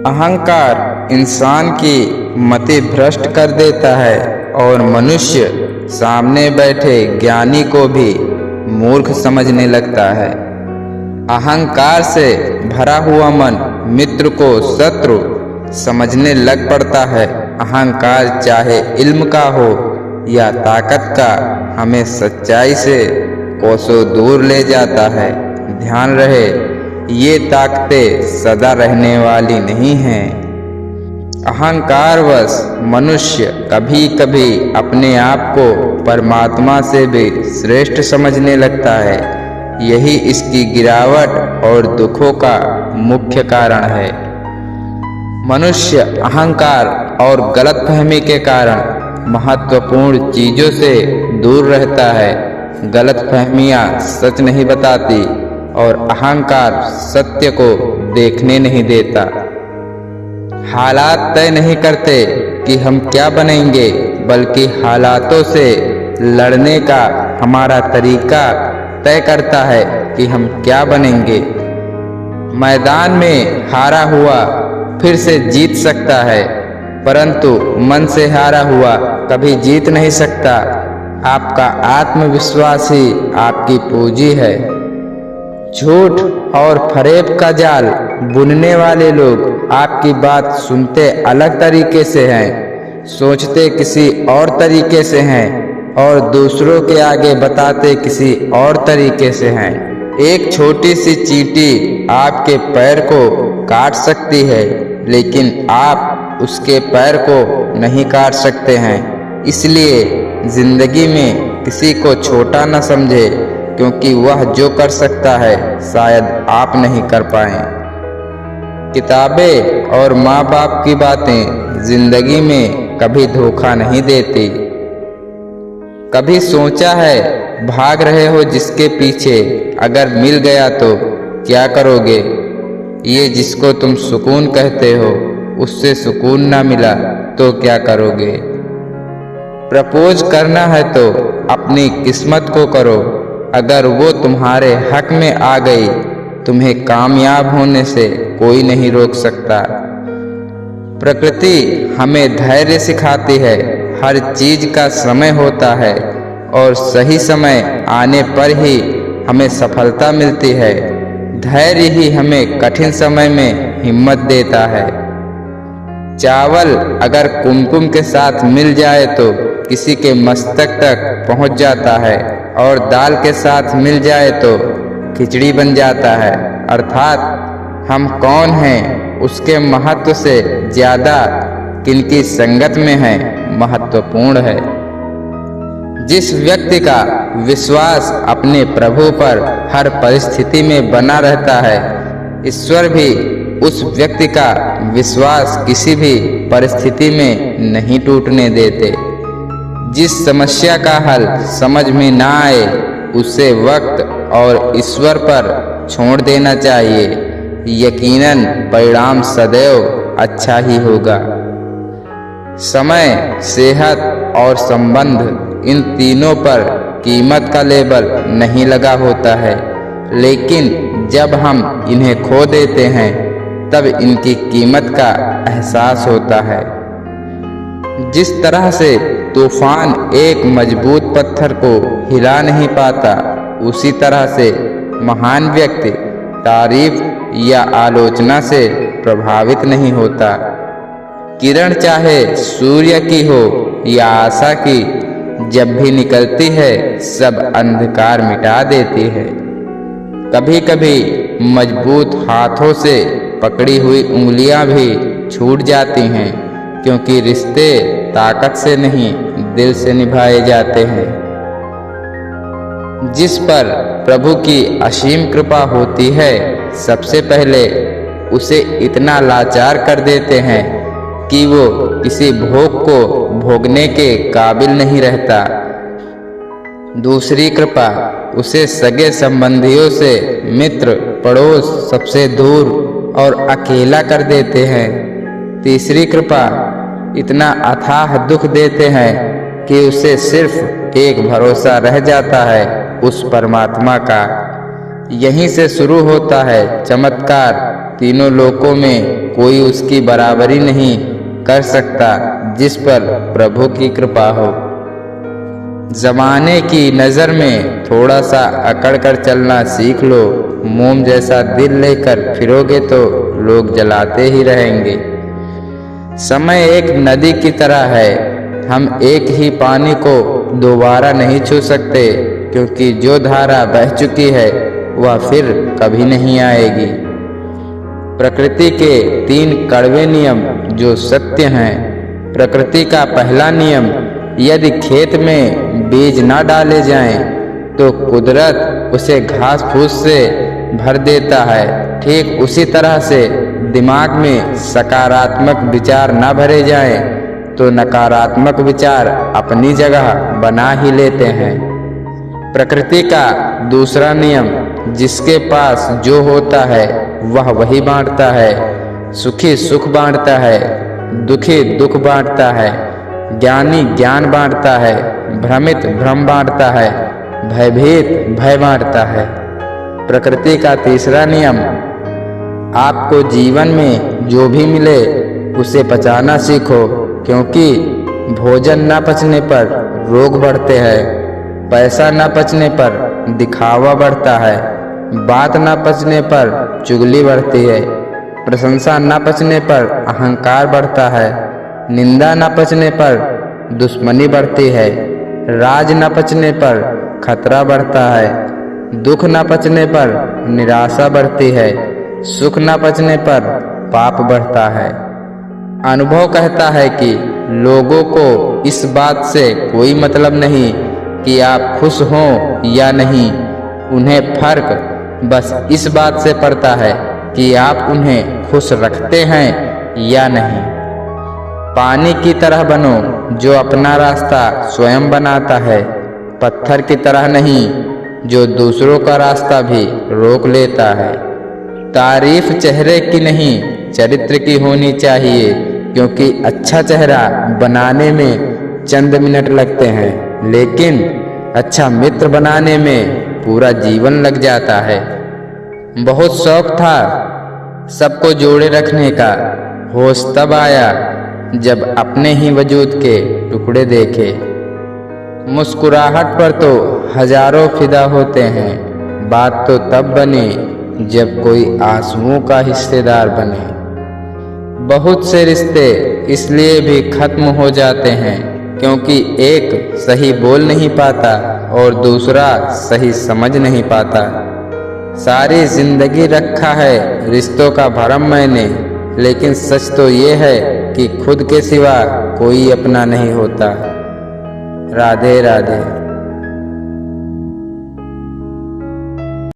अहंकार इंसान की मति भ्रष्ट कर देता है और मनुष्य सामने बैठे ज्ञानी को भी मूर्ख समझने लगता है। अहंकार से भरा हुआ मन मित्र को शत्रु समझने लग पड़ता है। अहंकार चाहे इल्म का हो या ताकत का, हमें सच्चाई से कोसों दूर ले जाता है। ध्यान रहे, ये ताकतें सदा रहने वाली नहीं हैं। अहंकारवश मनुष्य कभी कभी अपने आप को परमात्मा से भी श्रेष्ठ समझने लगता है। यही इसकी गिरावट और दुखों का मुख्य कारण है। मनुष्य अहंकार और गलतफहमी के कारण महत्वपूर्ण चीजों से दूर रहता है। गलतफहमियां सच नहीं बताती और अहंकार सत्य को देखने नहीं देता। हालात तय नहीं करते कि हम क्या बनेंगे, बल्कि हालातों से लड़ने का हमारा तरीका तय करता है कि हम क्या बनेंगे। मैदान में हारा हुआ फिर से जीत सकता है, परंतु मन से हारा हुआ कभी जीत नहीं सकता। आपका आत्मविश्वास ही आपकी पूंजी है। झूठ और फरेब का जाल बुनने वाले लोग आपकी बात सुनते अलग तरीके से हैं, सोचते किसी और तरीके से हैं और दूसरों के आगे बताते किसी और तरीके से हैं। एक छोटी सी चींटी आपके पैर को काट सकती है, लेकिन आप उसके पैर को नहीं काट सकते हैं। इसलिए जिंदगी में किसी को छोटा न समझे, क्योंकि वह जो कर सकता है शायद आप नहीं कर पाएं। किताबें और माँ बाप की बातें जिंदगी में कभी धोखा नहीं देती। कभी सोचा है भाग रहे हो जिसके पीछे, अगर मिल गया तो क्या करोगे? ये जिसको तुम सुकून कहते हो, उससे सुकून ना मिला तो क्या करोगे? प्रपोज करना है तो अपनी किस्मत को करो। अगर वो तुम्हारे हक में आ गई, तुम्हें कामयाब होने से कोई नहीं रोक सकता। प्रकृति हमें धैर्य सिखाती है। हर चीज का समय होता है और सही समय आने पर ही हमें सफलता मिलती है। धैर्य ही हमें कठिन समय में हिम्मत देता है। चावल अगर कुमकुम के साथ मिल जाए तो किसी के मस्तक तक पहुंच जाता है, और दाल के साथ मिल जाए तो खिचड़ी बन जाता है। अर्थात हम कौन हैं उसके महत्व से ज्यादा किनकी संगत में है महत्वपूर्ण है। जिस व्यक्ति का विश्वास अपने प्रभु पर हर परिस्थिति में बना रहता है, ईश्वर भी उस व्यक्ति का विश्वास किसी भी परिस्थिति में नहीं टूटने देते। जिस समस्या का हल समझ में ना आए, उसे वक्त और ईश्वर पर छोड़ देना चाहिए। यकीनन परिणाम सदैव अच्छा ही होगा। समय, सेहत और संबंध, इन तीनों पर कीमत का लेबल नहीं लगा होता है, लेकिन जब हम इन्हें खो देते हैं तब इनकी कीमत का एहसास होता है। जिस तरह से तूफान एक मजबूत पत्थर को हिला नहीं पाता, उसी तरह से महान व्यक्ति तारीफ या आलोचना से प्रभावित नहीं होता। किरण चाहे सूर्य की हो या आशा की, जब भी निकलती है सब अंधकार मिटा देती है। कभी कभी मजबूत हाथों से पकड़ी हुई उंगलियां भी छूट जाती हैं, क्योंकि रिश्ते ताकत से नहीं दिल से निभाए जाते हैं। जिस पर प्रभु की असीम कृपा होती है, सबसे पहले उसे इतना लाचार कर देते हैं कि वो किसी भोग को भोगने के काबिल नहीं रहता। दूसरी कृपा उसे सगे संबंधियों से मित्र, पड़ोस सबसे दूर और अकेला कर देते हैं। तीसरी कृपा इतना अथाह दुख देते हैं कि उसे सिर्फ एक भरोसा रह जाता है, उस परमात्मा का। यहीं से शुरू होता है चमत्कार तीनों लोकों में कोई उसकी बराबरी नहीं कर सकता जिस पर प्रभु की कृपा हो। जमाने की नज़र में थोड़ा सा अकड़ कर चलना सीख लो। मोम जैसा दिल लेकर फिरोगे तो लोग जलाते ही रहेंगे। समय एक नदी की तरह है, हम एक ही पानी को दोबारा नहीं छू सकते, क्योंकि जो धारा बह चुकी है वह फिर कभी नहीं आएगी। प्रकृति के 3 कड़वे नियम जो सत्य हैं। प्रकृति का पहला नियम, यदि खेत में बीज ना डाले जाएं, तो कुदरत उसे घास फूस से भर देता है। ठीक उसी तरह से दिमाग में सकारात्मक विचार ना भरे जाएं, तो नकारात्मक विचार अपनी जगह बना ही लेते हैं। प्रकृति का दूसरा नियम, जिसके पास जो होता है वह वही बांटता है। सुखी सुख बांटता है, दुखी दुख बांटता है, ज्ञानी ज्ञान बांटता है, भ्रमित भ्रम बांटता है, भयभीत भय बांटता है। प्रकृति का तीसरा नियम, आपको जीवन में जो भी मिले उसे पचाना सीखो, क्योंकि भोजन न पचने पर रोग बढ़ते हैं, पैसा न पचने पर दिखावा बढ़ता है, बात न पचने पर चुगली बढ़ती है, प्रशंसा न पचने पर अहंकार बढ़ता है, निंदा न पचने पर दुश्मनी बढ़ती है, राज न पचने पर खतरा बढ़ता है, दुख न पचने पर निराशा बढ़ती है, सुख न पचने पर पाप बढ़ता है। अनुभव कहता है कि लोगों को इस बात से कोई मतलब नहीं कि आप खुश हों या नहीं, उन्हें फर्क बस इस बात से पड़ता है कि आप उन्हें खुश रखते हैं या नहीं। पानी की तरह बनो जो अपना रास्ता स्वयं बनाता है, पत्थर की तरह नहीं जो दूसरों का रास्ता भी रोक लेता है। तारीफ चेहरे की नहीं चरित्र की होनी चाहिए, क्योंकि अच्छा चेहरा बनाने में चंद मिनट लगते हैं, लेकिन अच्छा मित्र बनाने में पूरा जीवन लग जाता है। बहुत शौक था सबको जोड़े रखने का, होश तब आया जब अपने ही वजूद के टुकड़े देखे। मुस्कुराहट पर तो हजारों फिदा होते हैं, बात तो तब बने जब कोई आंसुओं का हिस्सेदार बने। बहुत से रिश्ते इसलिए भी खत्म हो जाते हैं क्योंकि एक सही बोल नहीं पाता और दूसरा सही समझ नहीं पाता। सारी जिंदगी रखा है रिश्तों का भरम मैंने, लेकिन सच तो ये है कि खुद के सिवा कोई अपना नहीं होता। राधे राधे।